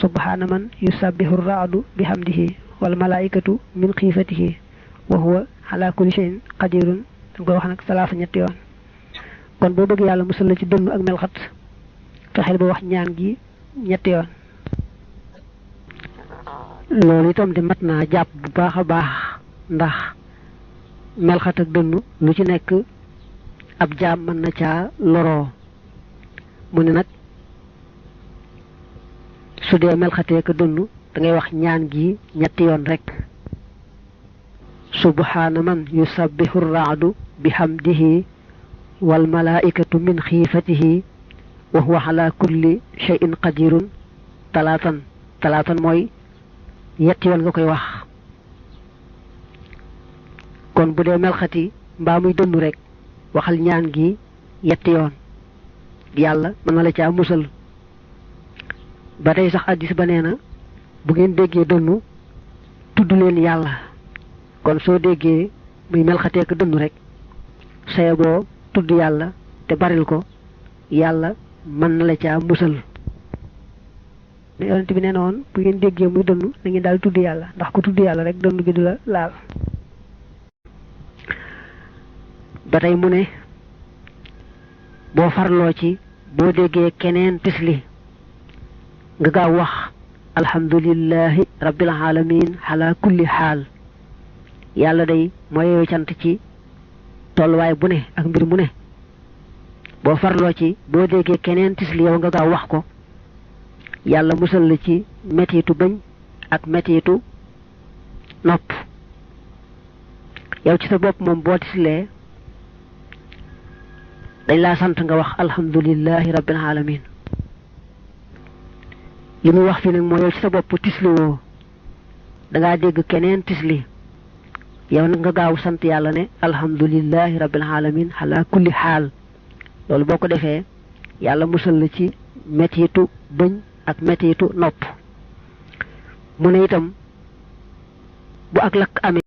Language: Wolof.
subhana man yusabbihu ar-ra'du bihamdihi wal malaikatu min khifatihi wa huwa ala kulli shay'in qadirun nga wax nak salaafa ñetti yoon kon bo bëgg yàlla musal la ci dënn ak melxat fexel ba wax ñaan gi ñetti yoon loolu itam di mat naa jàpp bu baax a baax ndax melxat ak dënn lu ci nekk ab jaam mën na caa loroo mu ne nag su dee melxatee ka dënn da ngay wax ñaan gi ñetti yoon rek subhana man yusabbihu ar-ra'du bihamdihi wal malaikatu min khifatihi wa huwa ala kulli shay'in qadirun talatan mooy yetti yoon nga koy wax kon bu dee melxati mbaa muy dënnu rek waxal ñaan gi yetti yoon yàlla mën na la caa musal ba tey sax addis ba nee na bu ngeen déggee dënnu tudd leen yàlla kon soo déggee muy melxatee ko dënnu rek saye boo tudd yàlla te baril ko yàlla mën na la caa musal yonent bi nee na woon bu ngeen déggee muy dënnu da ngeen daal tudd yàlla ndax ku tudd yàlla rek dënnu bi du la laal ba tey mu ne boo farloo ci boo déggee keneen tisli nga gaaw wax alhamdulillahi rabbil alamin ala kulli xaal yàlla day mooy cant ci tolluwaay bu ne ak mbir mu ne boo farloo ci boo déggee keneen tisli yow nga gaaw wax ko yàlla musal la ci mettitu bëñ ak mettitu nopp yow ci sa bopp moom boo tislee dañ laa sant nga wax alhamdulillahi rabbil alamin li muy wax fi nag mooy yow ci sa bopp tisli woo dangaa dégg keneen tisli yow nag nga gaaw sant yàlla ne alhamdulillahi rabbil alamin ala kulli xaal loolu boo ko defee yàlla musal la ci mettitu bëñ ak mettitu nopp mu ne itam bu ak lakk amee